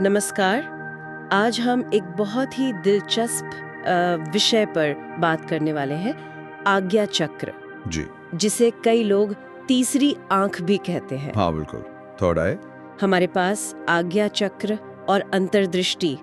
नमस्कार। आज हम एक बहुत ही दिलचस्प विषय पर बात करने वाले हैं, आज्ञा चक्र, जी। जिसे कई लोग तीसरी आंख भी कहते हैं। हाँ बिल्कुल, थर्ड आई। हमारे पास आज्ञा चक्र और अंतर्दृष्टि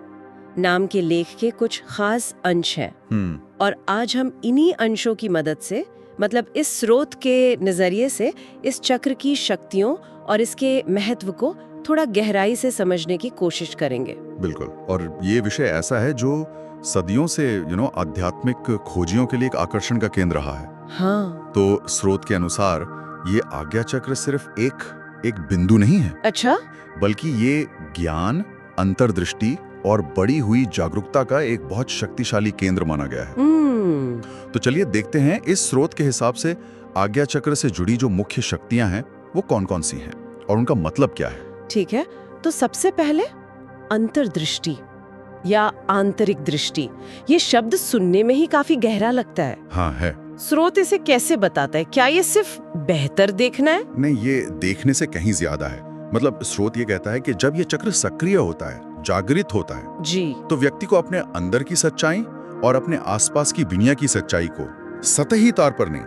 नाम के लेख के कुछ खास अंश हैं और आज हम इन्हीं अंशों की मदद से, मतलब इस स्रोत के नजरिए से, इस चक्र की शक्तियों और इसके महत्व को थोड़ा गहराई से समझने की कोशिश करेंगे। बिल्कुल, और ये विषय ऐसा है जो सदियों से आध्यात्मिक खोजियों के लिए एक आकर्षण का केंद्र रहा है। हाँ। तो स्रोत के अनुसार ये आज्ञा चक्र सिर्फ एक बिंदु नहीं है। अच्छा। बल्कि ये ज्ञान, अंतर्दृष्टि और बढ़ी हुई जागरूकता का एक बहुत शक्तिशाली केंद्र माना गया है। तो चलिए देखते हैं इस स्रोत के हिसाब से आज्ञा चक्र से जुड़ी जो मुख्य शक्तियां हैं वो कौन-कौन सी हैं और उनका मतलब क्या है। ठीक है, तो सबसे पहले अंतर्दृष्टि या आंतरिक दृष्टि। ये शब्द सुनने में ही काफी गहरा लगता है। हाँ है। स्रोत इसे कैसे बताता है? क्या ये सिर्फ बेहतर देखना है? नहीं, ये देखने से कहीं ज्यादा है। मतलब स्रोत ये कहता है कि जब ये चक्र सक्रिय होता है, जागृत होता है जी, तो व्यक्ति को अपने अंदर की सच्चाई और अपने आसपास की दुनिया की सच्चाई को सतही तौर पर नहीं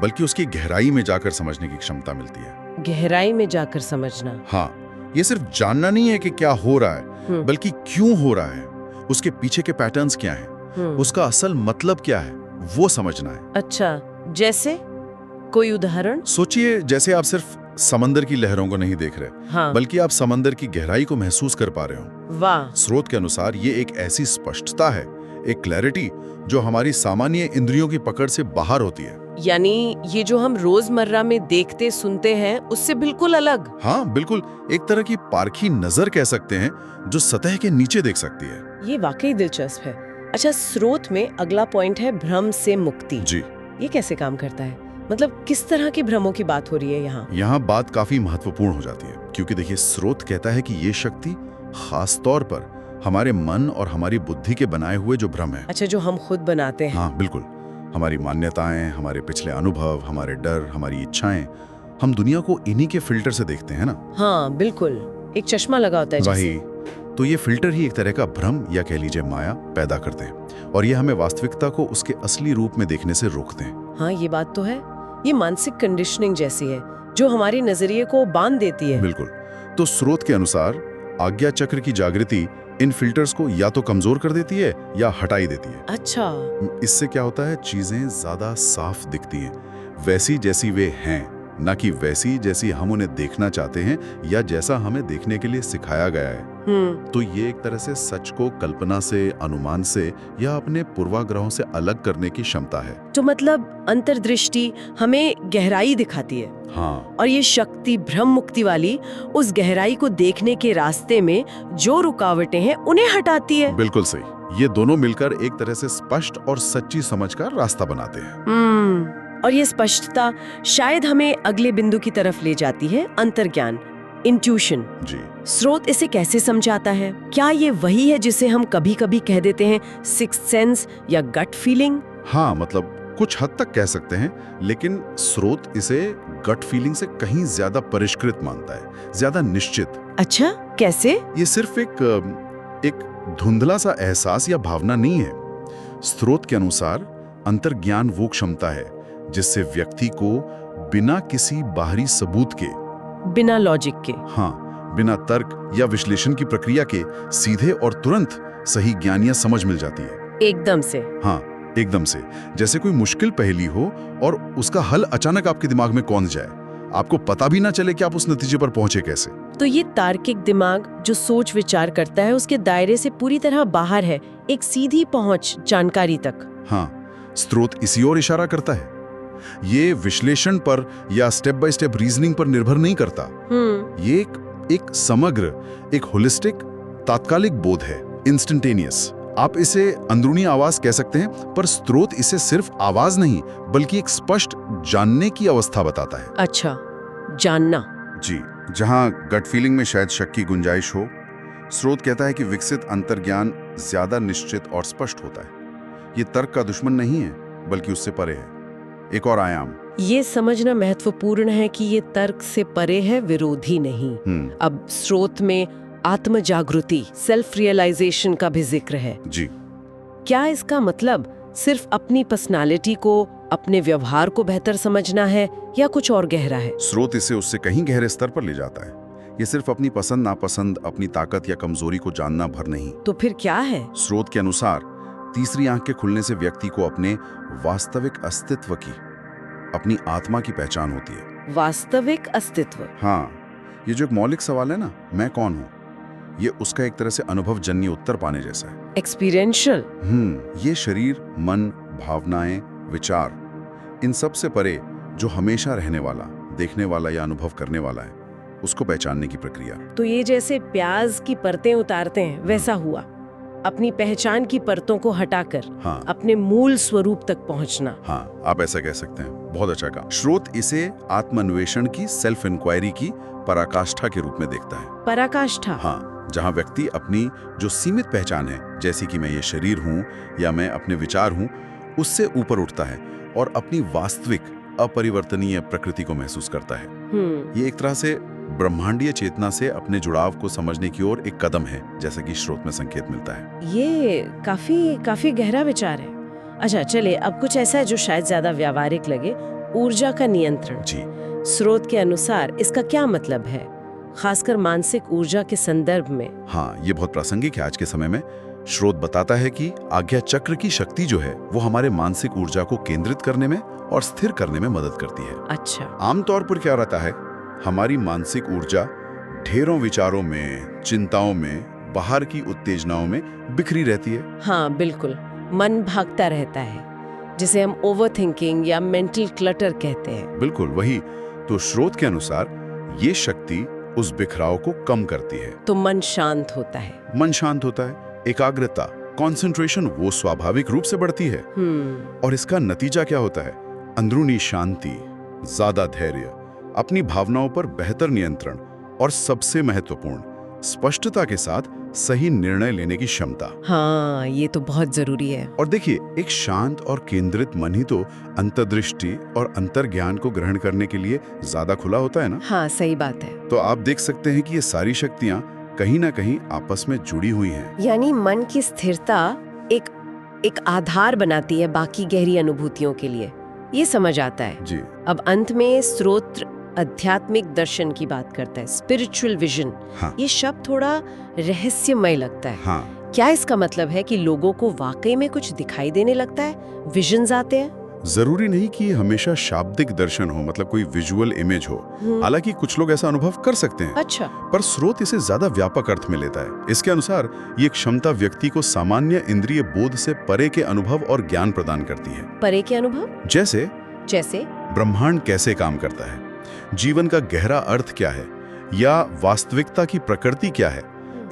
बल्कि उसकी गहराई में जाकर समझने की क्षमता मिलती है। गहराई में जाकर समझना। हाँ, ये सिर्फ जानना नहीं है कि क्या हो रहा है, बल्कि क्यों हो रहा है, उसके पीछे के पैटर्न्स क्या हैं, उसका असल मतलब क्या है, वो समझना है। अच्छा, जैसे कोई उदाहरण? सोचिए, जैसे आप सिर्फ समंदर की लहरों को नहीं देख रहे, हाँ। बल्कि आप समंदर की गहराई को महसूस कर पा रहे हो। वाह। स्रोत के अनुसार ये एक ऐसी स्पष्टता है, एक क्लैरिटी जो हमारी सामान्य इंद्रियों की पकड़ से बाहर होती है। यानी ये जो हम रोजमर्रा में देखते सुनते हैं उससे बिल्कुल अलग। हाँ बिल्कुल, एक तरह की पारखी नजर कह सकते हैं जो सतह के नीचे देख सकती है। ये वाकई दिलचस्प है। अच्छा, स्रोत में अगला पॉइंट है भ्रम से मुक्ति। जी। ये कैसे काम करता है? मतलब किस तरह के भ्रमों की बात हो रही है यहाँ? यहाँ बात काफी महत्वपूर्ण हो जाती है, क्योंकि देखिए स्रोत कहता है कि ये शक्ति खास तौर पर हमारे मन और हमारी बुद्धि के बनाए हुए जो भ्रम है। अच्छा, जो हम खुद बनाते हैं। हाँ बिल्कुल, हमारी मान्यताएं, हमारे पिछले अनुभव, हमारे डर, हमारी इच्छाएं, हम दुनिया को इन्हीं के फिल्टर से देखते हैं ना। हाँ बिल्कुल, एक चश्मा लगा होता है वही, तो ये फिल्टर ही एक तरह का भ्रम या कह लीजिए माया पैदा करते हैं और ये हमें वास्तविकता को उसके असली रूप में देखने से रोकते हैं। हाँ, ये बात तो है। ये मानसिक कंडीशनिंग जैसी है जो हमारे नजरिए को बांध देती है। बिल्कुल। तो स्रोत के अनुसार आज्ञा चक्र की जागृति इन फिल्टर्स को या तो कमजोर कर देती है या हटाई देती है। अच्छा। इससे क्या होता है, चीजें ज्यादा साफ दिखती हैं, वैसी जैसी वे हैं, ना कि वैसी जैसी हम उन्हें देखना चाहते हैं या जैसा हमें देखने के लिए सिखाया गया है। तो ये एक तरह से सच को कल्पना से, अनुमान से या अपने पूर्वाग्रहों से अलग करने की क्षमता है। तो मतलब अंतर्दृष्टि हमें गहराई दिखाती है। हाँ। और ये शक्ति भ्रम मुक्ति वाली उस गहराई को देखने के रास्ते में जो रुकावटें हैं उन्हें हटाती है। बिल्कुल सही, ये दोनों मिलकर एक तरह से स्पष्ट और सच्ची समझ का रास्ता बनाते हैं। और ये स्पष्टता शायद हमें अगले बिंदु की तरफ ले जाती है, अंतर्ज्ञान, इंट्यूशन। जी। स्रोत इसे कैसे समझाता है? क्या ये वही है जिसे हम कभी-कभी कह देते हैं सिक्स्थ सेंस या गट फीलिंग? हाँ, मतलब कुछ हद तक कह सकते हैं, लेकिन स्रोत इसे गट फीलिंग से कहीं ज्यादा परिष्कृत मानता है, ज्यादा निश्चित। अच्छा, कैसे? ये सिर्फ एक धुंधला सा एहसास या भावना नहीं है। स्रोत के अनुसार अंतर्ज्ञान वो क्षमता है जिससे व्यक्ति को बिना किसी बाहरी सबूत के, बिना लॉजिक के, हाँ, बिना तर्क या विश्लेषण की प्रक्रिया के सीधे और तुरंत सही ज्ञान या समझ मिल जाती है। एकदम से। हाँ, एकदम से। जैसे कोई मुश्किल पहेली हो और उसका हल अचानक आपके दिमाग में कौंध जाए, आपको पता भी ना चले कि आप उस नतीजे पर पहुंचे कैसे। तो ये तार्किक दिमाग जो सोच विचार करता है उसके दायरे से पूरी तरह बाहर है, एक सीधी पहुंच जानकारी तक। हाँ, स्रोत इसी ओर इशारा करता है। ये विश्लेषण पर या स्टेप बाय स्टेप रीजनिंग पर निर्भर नहीं करता। ये एक समग्र, एक होलिस्टिक, तात्कालिक बोध है, इंस्टेंटेनियस। आप इसे अंदरूनी आवाज कह सकते हैं, पर स्रोत इसे सिर्फ आवाज नहीं बल्कि एक स्पष्ट जानने की अवस्था बताता है। अच्छा, जानना। जी, जहां गट फीलिंग में शायद शक की गुंजाइश हो, स्रोत कहता है कि विकसित अंतर्ज्ञान ज्यादा निश्चित और स्पष्ट होता है। ये तर्क का दुश्मन नहीं है बल्कि उससे परे है, एक और आयाम। ये समझना महत्वपूर्ण है कि ये तर्क से परे है, विरोधी नहीं। अब स्रोत में आत्म जागृति, सेल्फ रियलाइजेशन का भी जिक्र है जी। क्या इसका मतलब सिर्फ अपनी पर्सनालिटी को, अपने व्यवहार को बेहतर समझना है या कुछ और गहरा है? स्रोत इसे उससे कहीं गहरे स्तर पर ले जाता है। ये सिर्फ अपनी पसंद नापसंद, अपनी ताकत या कमजोरी को जानना भर नहीं। तो फिर क्या है? स्रोत के अनुसार तीसरी आंख के खुलने से व्यक्ति को अपने वास्तविक अस्तित्व की, अपनी आत्मा की पहचान होती है। वास्तविक अस्तित्व? हाँ, ये जो एक मौलिक सवाल है ना, मैं कौन हूँ, ये उसका एक तरह से अनुभवजन्य उत्तर पाने जैसा है। एक्सपीरियंशियल? ये शरीर, मन, भावनाएं, विचार, इन सब से परे जो हमेशा रहने वाला, देखने वाला या अनुभव करने वाला है, उसको पहचानने की प्रक्रिया। तो ये जैसे प्याज की परतें उतारते हैं वैसा हुआ, अपनी पहचान की परतों को हटाकर हाँ, अपने मूल स्वरूप तक पहुंचना। हाँ, आप ऐसा कह सकते हैं। बहुत अच्छा कहा। स्रोत इसे आत्मान्वेषण की, सेल्फ इंक्वायरी की पराकाष्ठा के रूप में देखता है। पराकाष्ठा? हाँ, जहाँ व्यक्ति अपनी जो सीमित पहचान है, जैसे कि मैं ये शरीर हूँ या मैं अपने विचार हूँ, उससे ऊपर उठता है और अपनी वास्तविक अपरिवर्तनीय प्रकृति को महसूस करता है। ये एक तरह से ब्रह्मांडीय चेतना से अपने जुड़ाव को समझने की ओर एक कदम है, जैसा कि स्रोत में संकेत मिलता है। ये काफी गहरा विचार है। अच्छा, चलिए अब कुछ ऐसा है जो शायद ज्यादा व्यावहारिक लगे, ऊर्जा का नियंत्रण। जी। स्रोत के अनुसार इसका क्या मतलब है, खासकर मानसिक ऊर्जा के संदर्भ में? हाँ, ये बहुत प्रासंगिक है आज के समय में। स्रोत बताता है कि आज्ञा चक्र की शक्ति जो है वो हमारे मानसिक ऊर्जा को केंद्रित करने में और स्थिर करने में मदद करती है। अच्छा। आमतौर पर क्या रहता है, हमारी मानसिक ऊर्जा ढेरों विचारों में, चिंताओं में, बाहर की उत्तेजनाओं में बिखरी रहती है। हाँ बिल्कुल, मन भागता रहता है, जिसे हम ओवरथिंकिंग या मेंटल क्लटर कहते हैं। बिल्कुल वही। तो स्रोत के अनुसार ये शक्ति उस बिखराव को कम करती है। तो मन शांत होता है। मन शांत होता है, एकाग्रता, कंसंट्रेशन वो स्वाभाविक रूप से बढ़ती है। और इसका नतीजा क्या होता है? अंदरूनी शांति, ज्यादा धैर्य, अपनी भावनाओं पर बेहतर नियंत्रण और सबसे महत्वपूर्ण, स्पष्टता के साथ सही निर्णय लेने की क्षमता। हाँ, ये तो बहुत जरूरी है। और देखिए, एक शांत और केंद्रित मन ही तो अंतर्दृष्टि और अंतर्ज्ञान को ग्रहण करने के लिए ज्यादा खुला होता है ना। हाँ, सही बात है। तो आप देख सकते हैं कि ये सारी शक्तियां कहीं ना कहीं आपस में जुड़ी हुई हैं। यानी मन की स्थिरता एक आधार बनाती है बाकी गहरी अनुभूतियों के लिए। ये समझ आता है जी। अब अंत में स्रोत आध्यात्मिक दर्शन की बात करता है, स्पिरिचुअल विजन। हाँ। ये शब्द थोड़ा रहस्यमय लगता है। हाँ। क्या इसका मतलब है कि लोगों को वाकई में कुछ दिखाई देने लगता है, विजन्स आते हैं? जरूरी नहीं कि हमेशा शाब्दिक दर्शन हो, मतलब कोई विजुअल इमेज हो। हालांकि कुछ लोग ऐसा अनुभव कर सकते हैं। अच्छा। पर स्रोत इसे ज्यादा व्यापक अर्थ में लेता है। इसके अनुसार ये क्षमता व्यक्ति को सामान्य इंद्रिय बोध से परे के अनुभव और ज्ञान प्रदान करती है। परे के अनुभव? जैसे ब्रह्मांड कैसे काम करता है, जीवन का गहरा अर्थ क्या है, या वास्तविकता की प्रकृति क्या है,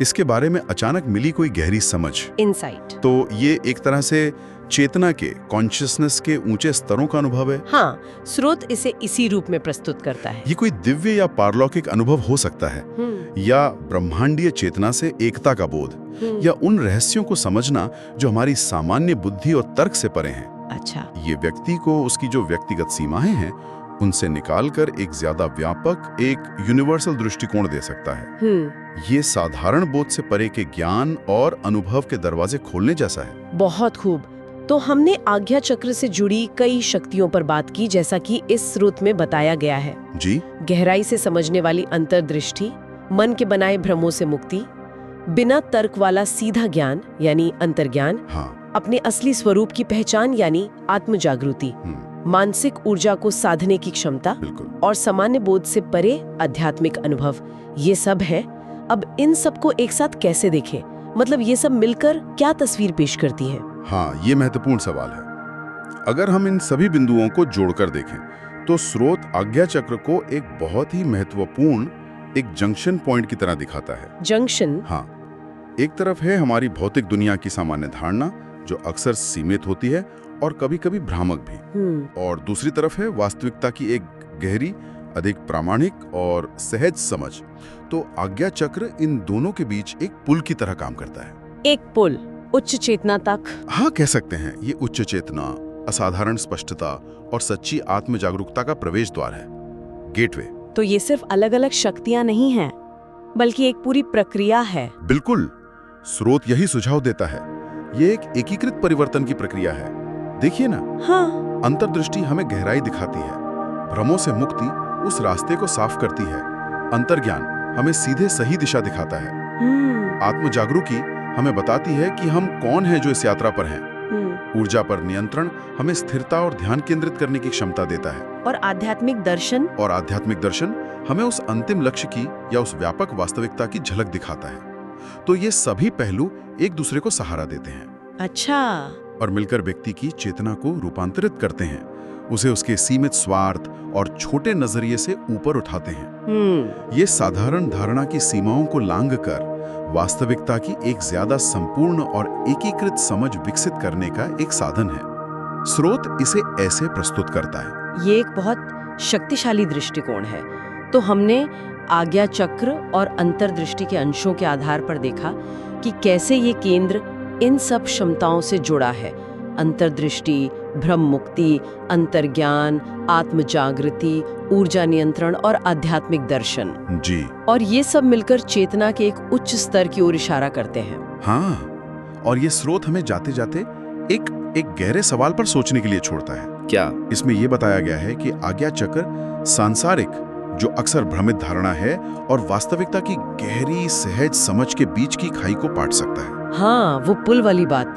इसके बारे में अचानक मिली कोई गहरी समझ, इनसाइट। तो ये एक तरह से चेतना के, कॉन्शियसनेस के ऊंचे स्तरों का अनुभव है। हाँ, स्रोत इसे इसी रूप में प्रस्तुत करता है। ये कोई दिव्य या पारलौकिक अनुभव हो सकता है, या ब्रह्मांडीय चेतना से एकता का बोध, या उन रहस्यों को समझना जो हमारी सामान्य बुद्धि और तर्क से परे हैं। अच्छा। ये व्यक्ति को उसकी जो व्यक्तिगत सीमाएं हैं उनसे निकालकर एक ज्यादा व्यापक, एक यूनिवर्सल दृष्टिकोण दे सकता है। ये साधारण बोध से परे के ज्ञान और अनुभव के दरवाजे खोलने जैसा है। बहुत खूब। तो हमने आज्ञा चक्र से जुड़ी कई शक्तियों पर बात की, जैसा कि इस स्रोत में बताया गया है। जी। गहराई से समझने वाली अंतर्दृष्टि, मन के बनाए भ्रमों से मुक्ति, बिना तर्क वाला सीधा ज्ञान यानी अंतर्ज्ञान, हाँ। अपने असली स्वरूप की पहचान यानी आत्म जागृति, मानसिक ऊर्जा को साधने की क्षमता, और सामान्य बोध से परे आध्यात्मिक अनुभव, ये सब है। अब इन सबको एक साथ कैसे देखें, मतलब ये सब मिलकर क्या तस्वीर पेश करती है? हाँ, ये महत्वपूर्ण सवाल है। अगर हम इन सभी बिंदुओं को जोड़कर देखें तो स्रोत आज्ञा चक्र को एक बहुत ही महत्वपूर्ण, एक जंक्शन पॉइंट की तरह दिखाता है। जंक्शन? हाँ। एक तरफ है हमारी भौतिक दुनिया की सामान्य धारणा जो अक्सर सीमित होती है और कभी-कभी भ्रामक भी, और दूसरी तरफ है वास्तविकता की एक गहरी, अधिक प्रामाणिक और सहज समझ। तो आज्ञा चक्र इन दोनों के बीच एक पुल की तरह काम करता है। एक पुल उच्च चेतना तक? हाँ, कह सकते हैं। ये उच्च चेतना, असाधारण स्पष्टता और सच्ची आत्म जागरूकता का प्रवेश द्वार है, गेटवे। तो ये सिर्फ अलग अलग शक्तियां नहीं हैं, बल्कि एक पूरी प्रक्रिया है। बिल्कुल, स्रोत यही सुझाव देता है। ये एक एकीकृत परिवर्तन की प्रक्रिया है। देखिए ना, हाँ, अंतर्दृष्टि हमें गहराई दिखाती है, भ्रमों से मुक्ति उस रास्ते को साफ करती है, अंतर्ज्ञान हमें सीधे सही दिशा दिखाता है, आत्मजागरूकी हमें बताती है कि हम कौन हैं जो इस यात्रा पर हैं, ऊर्जा पर नियंत्रण हमें स्थिरता और ध्यान केंद्रित करने की क्षमता देता है, और आध्यात्मिक दर्शन हमें उस अंतिम लक्ष्य की या उस व्यापक वास्तविकता की झलक दिखाता है। तो ये सभी पहलू एक दूसरे को सहारा देते हैं। अच्छा। और मिलकर व्यक्ति की चेतना को रूपांतरित करते हैं, उसे उसके सीमित स्वार्थ और छोटे नजरिए से ऊपर उठाते हैं। ये साधारण धारणा की सीमाओं को लांघकर वास्तविकता की एक ज्यादा संपूर्ण और एकीकृत समझ विकसित करने का एक साधन है। स्रोत इसे ऐसे प्रस्तुत करता है। ये एक बहुत शक्तिशाली दृष्टिकोण है। तो हमने आज्ञा चक्र और अंतर्दृष्टि के अंशों के आधार पर देखा कि कैसे ये केंद्र इन सब क्षमताओं से जुड़ा है। अंतर्दृष्टि, भ्रम मुक्ति, अंतर्ज्ञान, आत्मजागृति, ऊर्जा नियंत्रण और आध्यात्मिक दर्शन। जी। और ये सब मिलकर चेतना के एक उच्च स्तर की ओर इशारा करते हैं। हाँ, और ये स्रोत हमें जाते जाते एक गहरे सवाल पर सोचने के लिए छोड़ता है। क्या? इसमें यह बताया गया है कि आज्ञा चक्र सांसारिक, जो अक्सर भ्रमित धारणा है, और वास्तविकता की गहरी सहज समझ के बीच की खाई को पाट सकता है। हाँ, वो पुल वाली बात।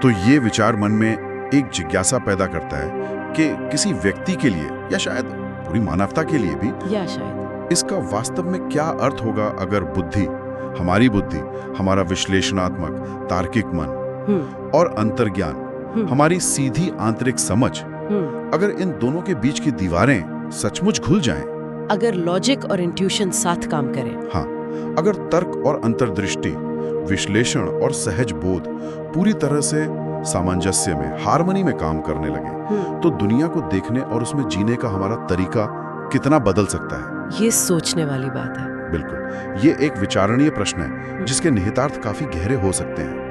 तो ये विचार मन में एक जिज्ञासा पैदा करता है कि किसी व्यक्ति के लिए, या शायद पूरी मानवता के लिए भी, या शायद इसका वास्तव में क्या अर्थ होगा अगर हमारी बुद्धि, हमारा विश्लेषणात्मक तार्किक मन और अंतर्ज्ञान, हमारी सीधी आंतरिक समझ, अगर इन दोनों के बीच की दीवारें सचमुच घुल जाएं, अगर लॉजिक और इंट्यूशन साथ काम करें। हाँ, अगर तर्क और अंतर्दृष्टि, विश्लेषण और सहज बोध पूरी तरह से सामंजस्य में, हार्मनी में काम करने लगे, तो दुनिया को देखने और उसमें जीने का हमारा तरीका कितना बदल सकता है। ये सोचने वाली बात है। बिल्कुल, ये एक विचारणीय प्रश्न है जिसके निहितार्थ काफी गहरे हो सकते हैं।